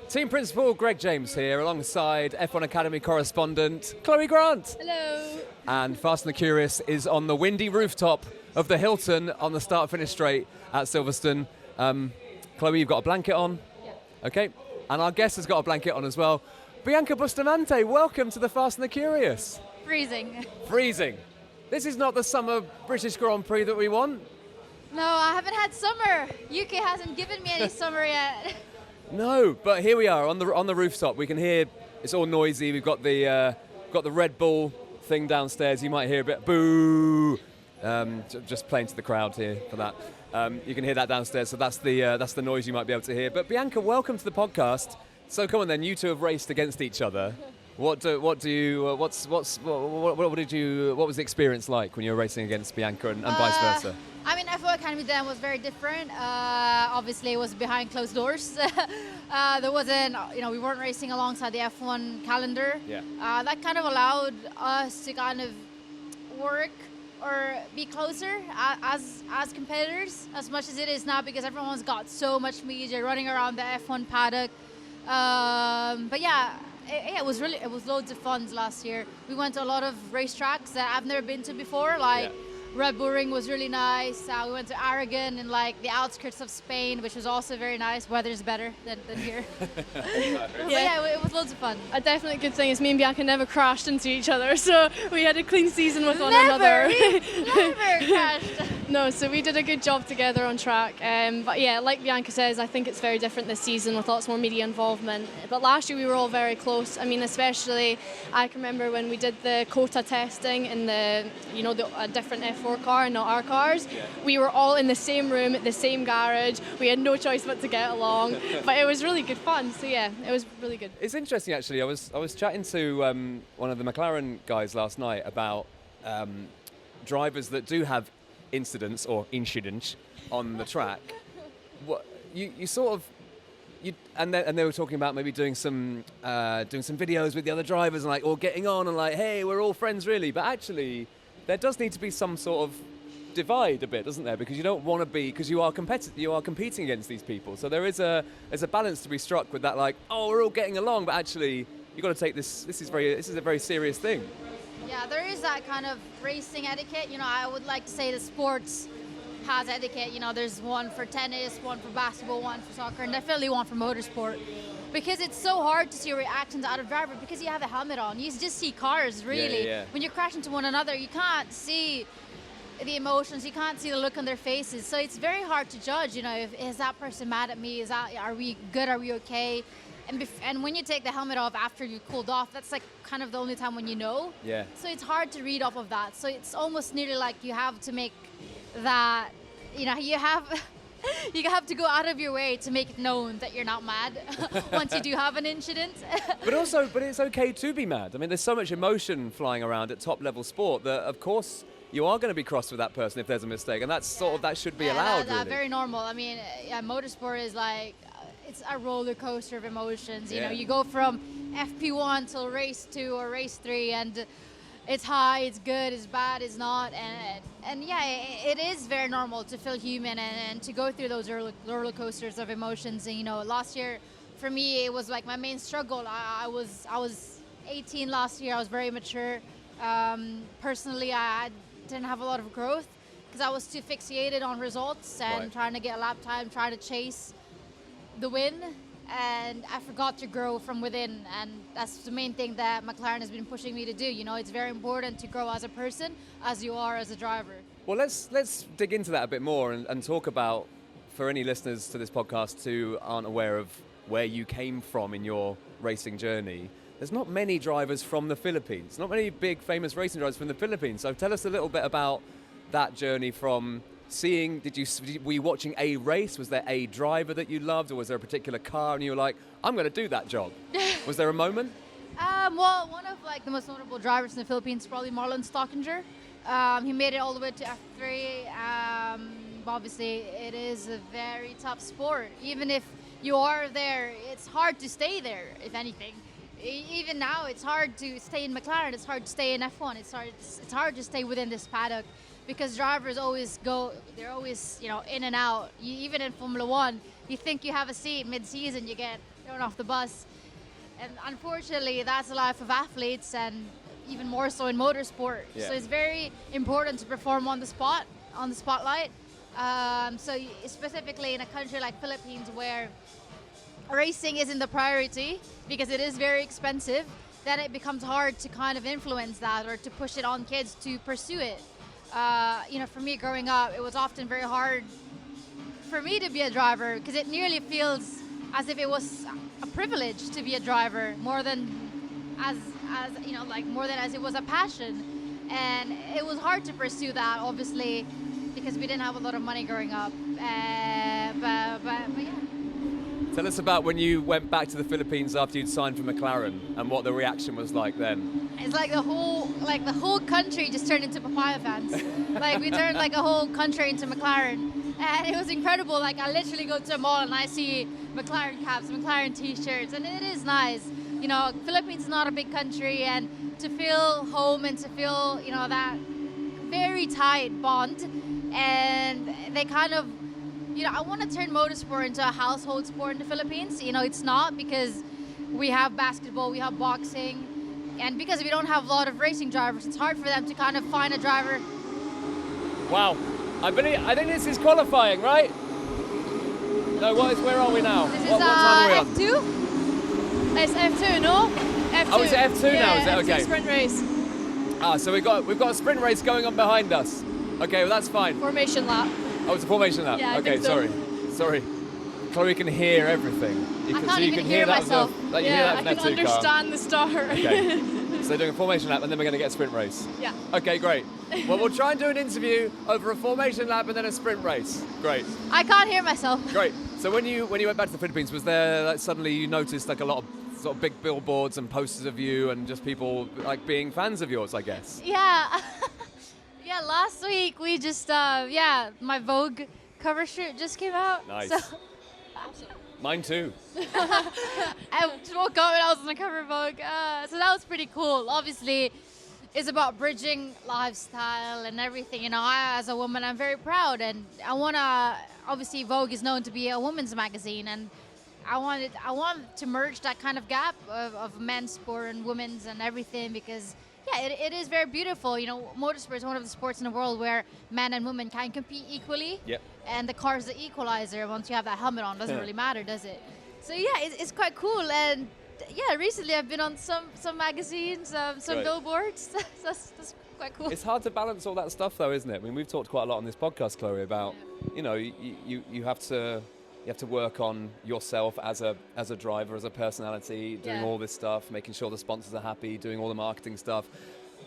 Team Principal Greg James here, alongside F1 Academy correspondent Chloe Grant. Hello. And Fast and the Curious is on the windy rooftop of the Hilton on the start-finish straight at Silverstone. Chloe, you've got a blanket on. Yeah. Okay. And our guest has got a blanket on as well. Bianca Bustamante, welcome to the Fast and the Curious. Freezing. Freezing. This is not the summer British Grand Prix that we want. No, I haven't had summer. UK hasn't given me any summer yet. No, but here we are on the rooftop. We can hear it's all noisy. We've got the Red Bull thing downstairs. You might hear a bit boo, just playing to the crowd here for that. You can hear that downstairs. So that's the noise you might be able to hear. But Bianca, welcome to the podcast. So come on then, you two have raced against each other. What was the experience like when you were racing against Bianca and vice versa? I mean, F1 Academy then was very different. Obviously, it was behind closed doors. There wasn't, we weren't racing alongside the F1 calendar. Yeah. That kind of allowed us to kind of work or be closer as competitors, as much as it is now, because everyone's got so much media running around the F1 paddock. But yeah. It was loads of fun last year. We went to a lot of racetracks that I've never been to before, like Red Bull Ring was really nice. We went to Aragon and like the outskirts of Spain, which was also very nice. Weather's better than here. Yeah, it was loads of fun. A definite good thing is me and Bianca never crashed into each other, so we had a clean season with one another. Never crashed. No, so we did a good job together on track. But yeah, like Bianca says, I think it's very different this season with lots more media involvement. But last year we were all very close. I mean, especially I can remember when we did the quota testing in a different F4 car and not our cars. Yeah. We were all in the same room at the same garage. We had no choice but to get along. But it was really good fun. So yeah, it was really good. It's interesting actually. I was chatting to one of the McLaren guys last night about drivers that do have incidents or incidents on the track. What you sort of and they were talking about maybe doing some videos with the other drivers and or getting on and hey, we're all friends really. But actually, there does need to be some sort of divide a bit, doesn't there? Because you don't want to be, because you are competing against these people. So there's a balance to be struck with that. We're all getting along, but actually you've got to take this. This is a very serious thing. Yeah, there is that kind of racing etiquette. I would like to say the sports has etiquette. There's one for tennis, one for basketball, one for soccer, and definitely one for motorsport. Because it's so hard to see reactions out of driver because you have a helmet on. You just see cars, really. Yeah. When you're crashing to one another, you can't see the emotions, you can't see the look on their faces. So it's very hard to judge, is that person mad at me? Are we good? Are we okay? And when you take the helmet off after you've cooled off, that's kind of the only time when you know. Yeah. So it's hard to read off of that. So it's almost nearly like you have to make that, you have to go out of your way to make it known that you're not mad once you do have an incident. But it's okay to be mad. I mean, there's so much emotion flying around at top level sport that, of course, you are going to be cross with that person if there's a mistake, and that's that should be allowed. That's really. Very normal. I mean, motorsport is it's a roller coaster of emotions. You go from FP1 till race 2 or race 3, and it's high, it's good, it's bad, it's not, and yeah, it is very normal to feel human and to go through those roller coasters of emotions. And last year, for me, it was my main struggle. I was 18 last year. I was very mature. Personally, I didn't have a lot of growth because I was too fixated on results and trying to get a lap time, trying to chase the win, and I forgot to grow from within, and that's the main thing that McLaren has been pushing me to do. It's very important to grow as a person as you are as a driver. Well, let's dig into that a bit more and talk about, for any listeners to this podcast who aren't aware of where you came from in your racing journey. There's not many drivers from the Philippines, not many big famous racing drivers from the Philippines. So tell us a little bit about that journey from seeing, were you watching a race? Was there a driver that you loved, or was there a particular car and you were like, I'm going to do that job? Was there a moment? Well, one of the most notable drivers in the Philippines is probably Marlon Stockinger. He made it all the way to F3. Obviously, it is a very tough sport. Even if you are there, it's hard to stay there, if anything. Even now, it's hard to stay in McLaren. It's hard to stay in F1. It's hard to stay within this paddock. because drivers always go, they're always, in and out. Even in Formula One, you think you have a seat mid-season, you get thrown off the bus. And unfortunately, that's the life of athletes, and even more so in motorsport. Yeah. So it's very important to perform on the spot, on the spotlight. Specifically in a country like Philippines, where racing isn't the priority because it is very expensive, then it becomes hard to kind of influence that or to push it on kids to pursue it. For me growing up, it was often very hard for me to be a driver because it nearly feels as if it was a privilege to be a driver more than more than as it was a passion. And it was hard to pursue that, obviously, because we didn't have a lot of money growing up. But yeah. Tell us about when you went back to the Philippines after you'd signed for McLaren and what the reaction was like then. It's like the whole country just turned into papaya fans. Like we turned like a whole country into McLaren. And it was incredible. Like I literally go to a mall and I see McLaren caps, McLaren t-shirts, and it is nice. Philippines is not a big country, and to feel home and to feel, that very tight bond. And they kind of, I want to turn motorsport into a household sport in the Philippines. It's not, because we have basketball, we have boxing, and because we don't have a lot of racing drivers, it's hard for them to kind of find a driver. Wow. I think this is qualifying, right? No, where are we now? This is what time are we F2? on? It's F2, no? F2. Oh, is it F2 now? Is it F2 okay? sprint race. So we've got a sprint race going on behind us. Okay, well that's fine. Formation lap. Oh, it's a formation lap. Yeah, I okay, think so. sorry. Chloe can hear everything. I can't even hear myself. I can understand the start. Okay. So they're doing a formation lap and then we're going to get a sprint race. Yeah. Okay, great. Well, we'll try and do an interview over a formation lap and then a sprint race. Great. I can't hear myself. Great. So when you went back to the Philippines, was there suddenly you noticed like a lot of sort of big billboards and posters of you and just people like being fans of yours, I guess? Yeah. Yeah, last week we just, my Vogue cover shoot just came out. Nice. So Mine too. I just woke up and I was on the cover of Vogue. So that was pretty cool. Obviously, it's about bridging lifestyle and everything. I, as a woman, I'm very proud, and I wanna. Obviously, Vogue is known to be a women's magazine, and I want to merge that kind of gap of men's sport and women's and everything, because it is very beautiful. Motorsport is one of the sports in the world where men and women can compete equally. Yep. And the car is the equalizer. Once you have that helmet on, doesn't really matter, does it? So it's quite cool. And recently I've been on some magazines, some Right. billboards. that's quite cool. It's hard to balance all that stuff, though, isn't it? I mean, we've talked quite a lot on this podcast, Chloe, about you have to work on yourself as a driver, as a personality, doing all this stuff, making sure the sponsors are happy, doing all the marketing stuff.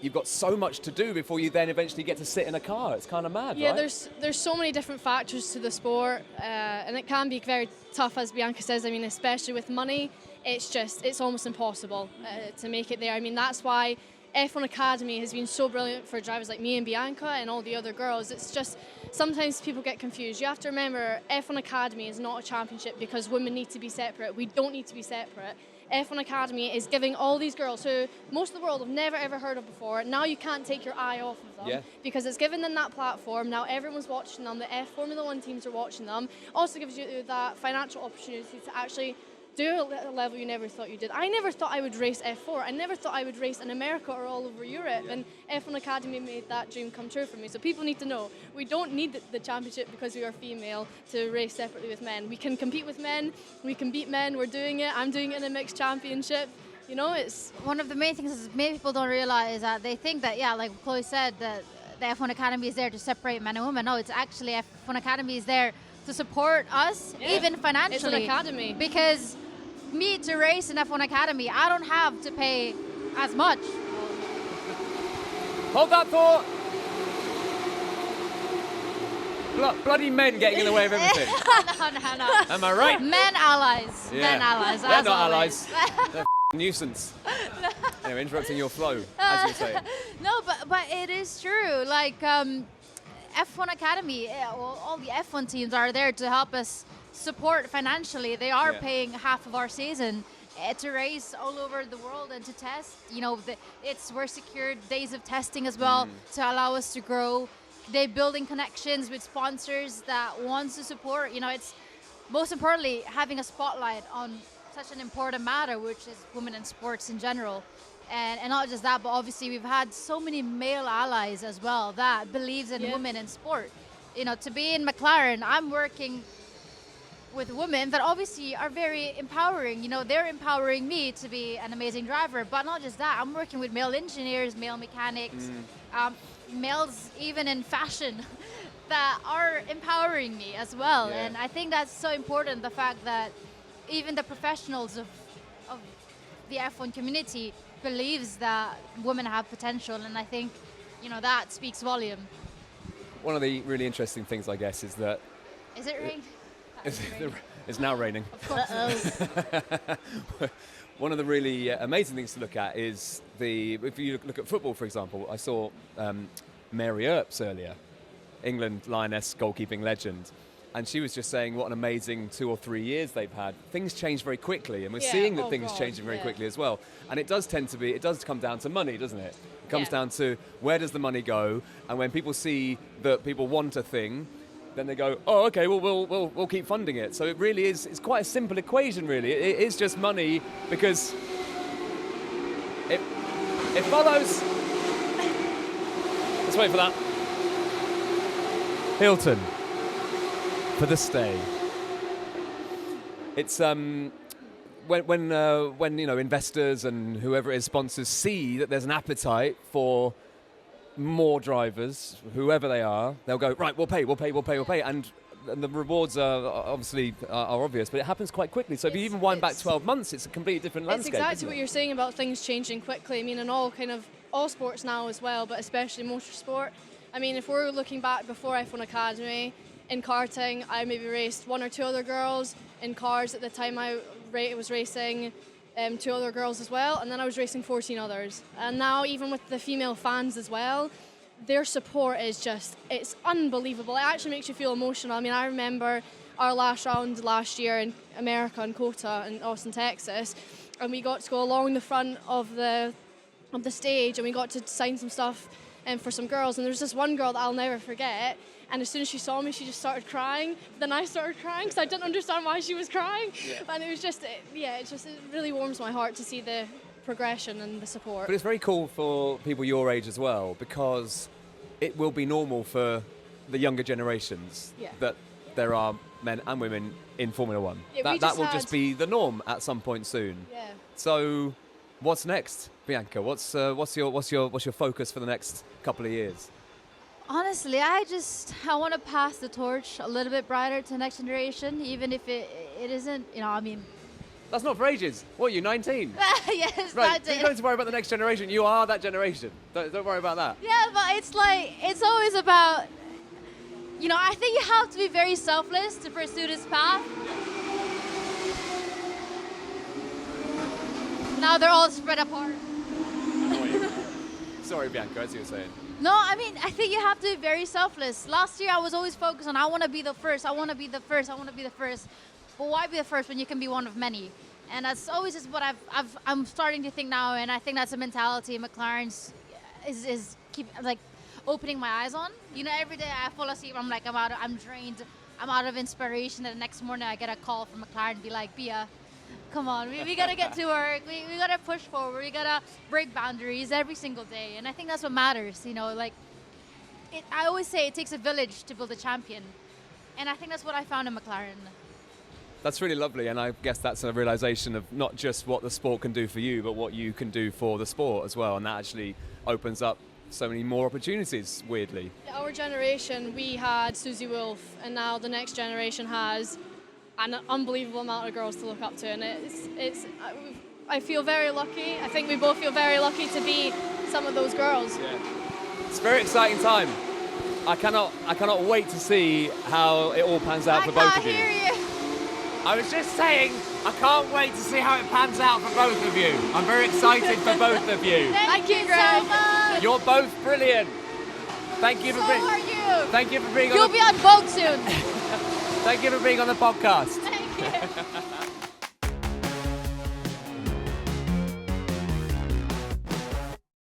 You've got so much to do before you then eventually get to sit in a car. It's kind of mad, Yeah, right? there's so many different factors to the sport, and it can be very tough, as Bianca says. I mean, especially with money, it's almost impossible to make it there. I mean, that's why F1 Academy has been so brilliant for drivers like me and Bianca and all the other girls. It's just sometimes people get confused. You have to remember, F1 Academy is not a championship because women need to be separate. We don't need to be separate. F1 Academy is giving all these girls who most of the world have never ever heard of before, now you can't take your eye off of them because it's given them that platform. Now everyone's watching them, the Formula 1 teams are watching them. Also gives you that financial opportunity to actually do a level you never thought you did. I never thought I would race F4. I never thought I would race in America or all over Europe. And F1 Academy made that dream come true for me. So people need to know, we don't need the championship because we are female to race separately with men. We can compete with men. We can beat men. We're doing it. I'm doing it in a mixed championship. It's one of the main things is many people don't realize that they think that, like Chloe said, that the F1 Academy is there to separate men and women. No, it's actually F1 Academy is there to support us, even financially. It's an academy. Because me to race in F1 Academy, I don't have to pay as much. Hold that thought. Bloody men getting in the way of everything. No. Am I right? Men allies. Yeah. Men allies. They're as not always. allies. They're nuisance. Anyway, interrupting your flow, as you say. No, but it is true. Like F1 Academy, all the F1 teams are there to help us support financially. They are paying half of our season to race all over the world and to test. We're secured days of testing as well to allow us to grow. They're building connections with sponsors that wants to support. most importantly, having a spotlight on such an important matter, which is women in sports in general. And not just that, but obviously we've had so many male allies as well that believes in women in sport. You know, to be in McLaren, I'm working with women that obviously are very empowering. You know, they're empowering me to be an amazing driver, but not just that. I'm working with male engineers, male mechanics, males even in fashion that are empowering me as well. Yeah. And I think that's so important, the fact that even the professionals of the F1 community believes that women have potential, and I think, you know, that speaks volume. One of the really interesting things, I guess, is that Is it rain? it's now raining. Of course. One of the really amazing things to look at is if you look at football, for example, I saw Mary Earps earlier, England Lioness goalkeeping legend, and she was just saying what an amazing 2 or 3 years they've had. Things change very quickly, and we're seeing that things changing very quickly as well. And it does come down to money, doesn't it? It comes down to where does the money go, and when people see that people want a thing, then they go, oh, okay, well, we'll keep funding it. So it really is, it's quite a simple equation, really. It is just money, because it follows. Let's wait for that. Hilton for the stay. It's when you know, investors and whoever it is, sponsors, see that there's an appetite for more drivers, whoever they are, they'll go, right, we'll pay, and the rewards are obviously are obvious, but it happens quite quickly. So if you even wind back 12 months, it's a completely different landscape. It's exactly what you're saying about things changing quickly. I mean, in all sports now as well, but especially motorsport. I mean, if we're looking back before F1 Academy, in karting, I maybe raced 1 or 2 other girls. In cars at the time, I was racing 2 other girls as well, and then I was racing 14 others. And now, even with the female fans as well, their support is just, it's unbelievable. It actually makes you feel emotional. I mean, I remember our last round last year in America, in COTA, in Austin, Texas, and we got to go along the front of the stage, and we got to sign some stuff for some girls. And there's this one girl that I'll never forget, and as soon as she saw me, she just started crying. Then I started crying because I didn't understand why she was crying. Yeah. And it was just, it really warms my heart to see the progression and the support. But it's very cool for people your age as well, because it will be normal for the younger generations that there are men and women in Formula One. Yeah, that will just be the norm at some point soon. Yeah. So, what's next, Bianca? What's your focus for the next couple of years? Honestly, I want to pass the torch a little bit brighter to the next generation, even if it isn't, you know, I mean. That's not for ages. What are you, 19? Yes, right. You don't need to worry about the next generation. You are that generation. Don't worry about that. Yeah, but it's always about, you know, I think you have to be very selfless to pursue this path. Now they're all spread apart. Sorry, Bianca, as you were saying. No, I mean, I think you have to be very selfless. Last year, I was always focused on, I want to be the first. But why be the first when you can be one of many? And that's always just what I'm starting to think now, and I think that's a mentality McLaren's is keep like opening my eyes on. You know, every day I fall asleep, I'm drained, I'm out of inspiration. And the next morning I get a call from McLaren and be like, Bia, come on, we gotta get to work. We gotta push forward. We gotta break boundaries every single day. And I think that's what matters. You know, I always say it takes a village to build a champion, and I think that's what I found in McLaren. That's really lovely, and I guess that's a realization of not just what the sport can do for you, but what you can do for the sport as well, and that actually opens up so many more opportunities, weirdly. Our generation, we had Susie Wolff, and now the next generation has an unbelievable amount of girls to look up to, and I feel very lucky. I think we both feel very lucky to be some of those girls. Yeah. It's a very exciting time. I cannot wait to see how it all pans out for both of you. I can't hear you. I was just saying, I can't wait to see how it pans out for both of you. I'm very excited for both of you. Thank you, Greg. So much. You're both brilliant. Thank you for being. So are you. Thank you for being on. You'll be on Vogue soon. Thank you for being on the podcast. Thank you.